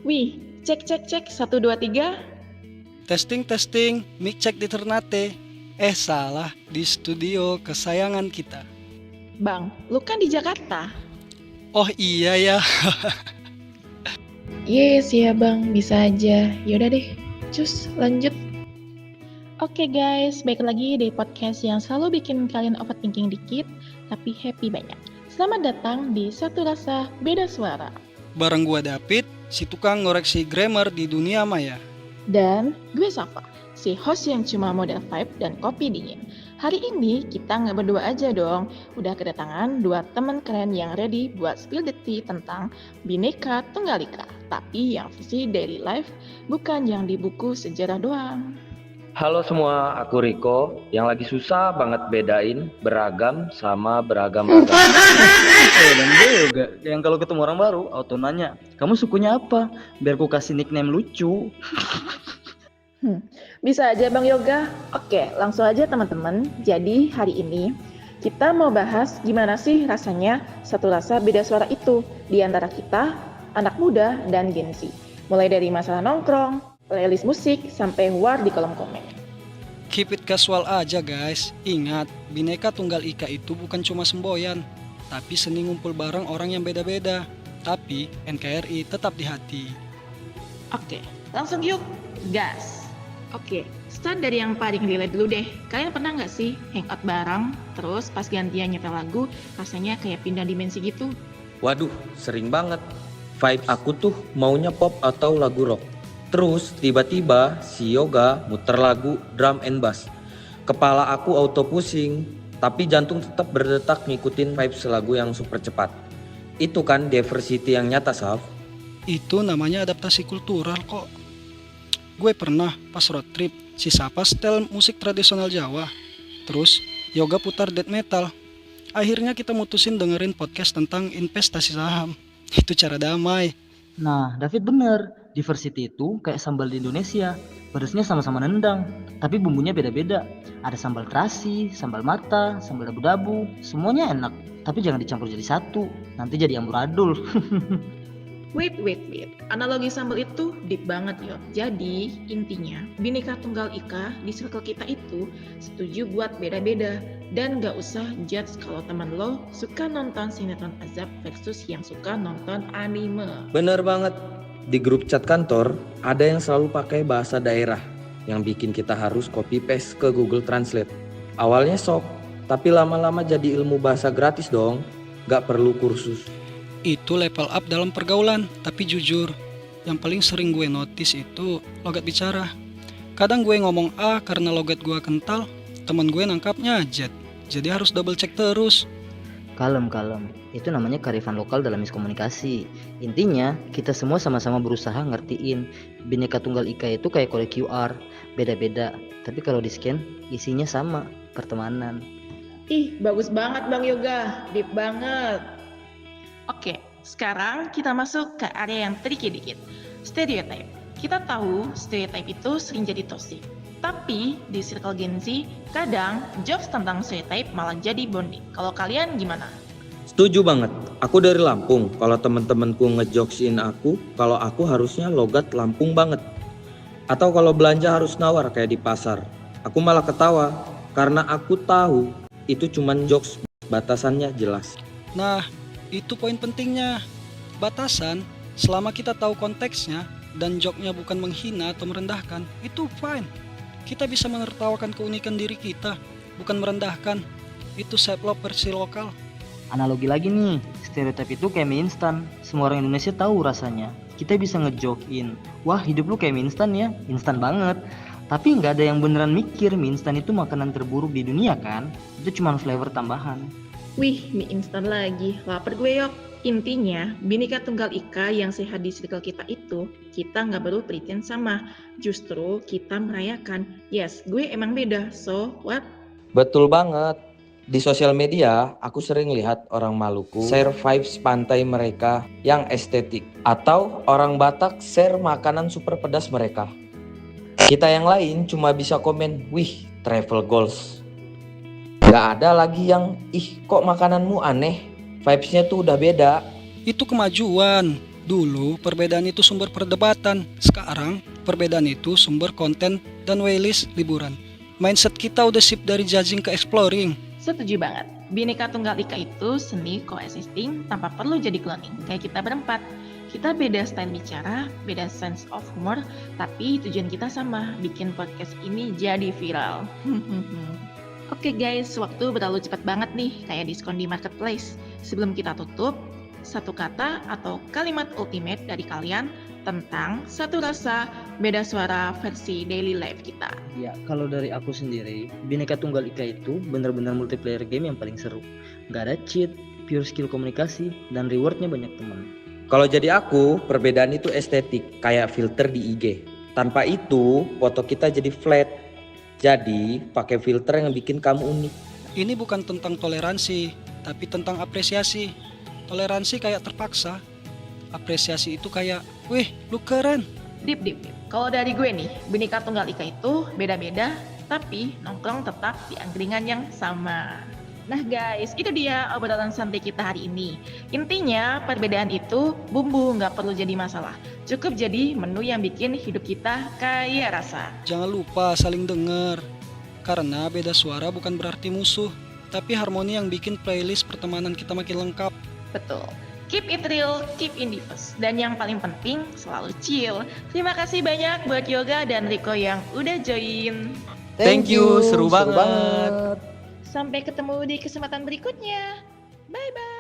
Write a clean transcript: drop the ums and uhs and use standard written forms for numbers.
Wih, cek cek cek 1 2 3. Testing, mic check di Ternate. Salah, di studio kesayangan kita. Bang, lu kan di Jakarta. Oh iya ya, Yes ya bang, bisa aja. Yaudah deh, cus lanjut. Oke guys, balik lagi di podcast yang selalu bikin kalian overthinking dikit, tapi happy banyak. Selamat datang di Satu Rasa Beda Suara. bareng gua David, si tukang ngoreksi grammar di dunia maya. Dan gue Safa, si host yang cuma model vibe dan kopi dingin. Hari ini kita nggak berdua aja dong, udah kedatangan 2 teman keren yang ready buat spill the tea tentang Bhinneka Tunggal Ika, tapi yang versi daily life, bukan yang di buku sejarah doang. Halo semua, aku Riko yang lagi susah banget bedain beragam sama beragam-ragam. Dan gue juga yang kalau ketemu orang baru auto nanya, kamu sukunya apa? Biar ku kasih nickname lucu. Bisa aja Bang Yoga. Oke, langsung aja teman-teman. Jadi hari ini kita mau bahas gimana sih rasanya satu rasa beda suara itu di antara kita, anak muda, dan Gen Z. Mulai dari masalah nongkrong, playlist musik, sampai war di kolom komen. Keep it casual aja guys. Ingat, Bhinneka Tunggal Ika itu bukan cuma semboyan, tapi seni ngumpul bareng orang yang beda-beda. Tapi NKRI tetap di hati. Oke, langsung yuk, gas. Oke, start dari yang paling relate dulu deh. Kalian pernah nggak sih hangout bareng, terus pas gantian nyetel lagu, rasanya kayak pindah dimensi gitu? Waduh, sering banget. Vibe aku tuh maunya pop atau lagu rock. Terus tiba-tiba si Yoga muter lagu drum and bass. Kepala aku auto pusing, tapi jantung tetap berdetak ngikutin vibes lagu yang super cepat. Itu kan diversity yang nyata, Saf. Itu namanya adaptasi kultural kok. Gue pernah pas road trip, si Sapa setel musik tradisional Jawa. Terus Yoga putar death metal. Akhirnya kita mutusin dengerin podcast tentang investasi saham. Itu cara damai. Nah, David bener, diversity itu kayak sambal di Indonesia. Pedasnya sama-sama nendang, tapi bumbunya beda-beda. Ada sambal terasi, sambal mata, sambal dabu-dabu, semuanya enak. Tapi jangan dicampur jadi satu, nanti jadi amburadul. Wait. Analogi sambal itu deep banget yo. Jadi intinya Bhinneka Tunggal Ika di circle kita itu setuju buat beda-beda dan gak usah judge kalau teman lo suka nonton sinetron azab versus yang suka nonton anime. Bener banget. Di grup chat kantor, ada yang selalu pakai bahasa daerah yang bikin kita harus copy paste ke Google Translate. Awalnya sok, tapi lama-lama jadi ilmu bahasa gratis dong. Gak perlu kursus. Itu level up dalam pergaulan, tapi jujur, yang paling sering gue notice itu logat bicara. Kadang gue ngomong A karena logat gue kental, teman gue nangkapnya Z. Jadi harus double check terus. Kalem, itu namanya kearifan lokal dalam miskomunikasi. Intinya, kita semua sama-sama berusaha ngertiin Bhinneka Tunggal Ika itu kayak kode QR, beda-beda. Tapi kalau di-scan, isinya sama, pertemanan. Ih, bagus banget Bang Yoga, deep banget. Oke, sekarang kita masuk ke area yang tricky dikit. Stereotype. Kita tahu stereotype itu sering jadi toxic. Tapi di circle Gen Z, kadang jokes tentang stereotype malah jadi bonding. Kalau kalian gimana? Setuju banget. Aku dari Lampung. Kalau temen-temenku ngejoksin aku, kalau aku harusnya logat Lampung banget. Atau kalau belanja harus nawar kayak di pasar. Aku malah ketawa karena aku tahu itu cuman jokes, batasannya jelas. Nah, itu poin pentingnya. Batasan, selama kita tahu konteksnya dan joknya bukan menghina atau merendahkan, itu fine. Kita bisa menertawakan keunikan diri kita, bukan merendahkan. Itu self love versi lokal. Analogi lagi nih, stereotip itu kayak mie instan. Semua orang Indonesia tahu rasanya. Kita bisa ngejokin, wah hidup lu kayak mie instan ya, instan banget. Tapi nggak ada yang beneran mikir mie instan itu makanan terburuk di dunia kan? Itu cuma flavor tambahan. Wih, mie instan lagi. Lapar gue yok. Intinya, Bhinneka Tunggal Ika yang sehat di circle kita itu, kita nggak perlu pretend sama. Justru kita merayakan. Yes, gue emang beda. So, what? Betul banget. Di sosial media, aku sering lihat orang Maluku share vibes pantai mereka yang estetik. Atau orang Batak share makanan super pedas mereka. Kita yang lain cuma bisa komen, wih, travel goals. Gak ada lagi yang, ih kok makananmu aneh, vibesnya tuh udah beda. Itu kemajuan. Dulu perbedaan itu sumber perdebatan, sekarang perbedaan itu sumber konten dan playlist liburan. Mindset kita udah shift dari judging ke exploring. Setuju banget. Bhinneka Tunggal Ika itu seni coexisting tanpa perlu jadi cloning. Kayak kita berempat. Kita beda style bicara, beda sense of humor, tapi tujuan kita sama, bikin podcast ini jadi viral. Oke guys, waktu berlalu cepat banget nih, kayak diskon di marketplace. Sebelum kita tutup, satu kata atau kalimat ultimate dari kalian tentang satu rasa beda suara versi daily life kita. Ya, kalau dari aku sendiri, Bhinneka Tunggal Ika itu benar-benar multiplayer game yang paling seru. Gak ada cheat, pure skill komunikasi, dan rewardnya banyak teman. Kalau jadi aku, perbedaan itu estetik, kayak filter di IG. Tanpa itu, foto kita jadi flat. Jadi, pakai filter yang bikin kamu unik. Ini bukan tentang toleransi, tapi tentang apresiasi. Toleransi kayak terpaksa, apresiasi itu kayak, wih lu keren. Dip. Kalau dari gue nih, Bhinneka Tunggal Ika itu beda-beda, tapi nongkrong tetap di angkringan yang sama. Nah guys, itu dia obrolan santai kita hari ini. Intinya perbedaan itu bumbu, nggak perlu jadi masalah. Cukup jadi menu yang bikin hidup kita kaya rasa. Jangan lupa saling dengar, karena beda suara bukan berarti musuh, tapi harmoni yang bikin playlist pertemanan kita makin lengkap. Betul. Keep it real, keep indifes. Dan yang paling penting, selalu chill. Terima kasih banyak buat Yoga dan Riko yang udah join. Thank you, seru banget. Sampai ketemu di kesempatan berikutnya. Bye-bye.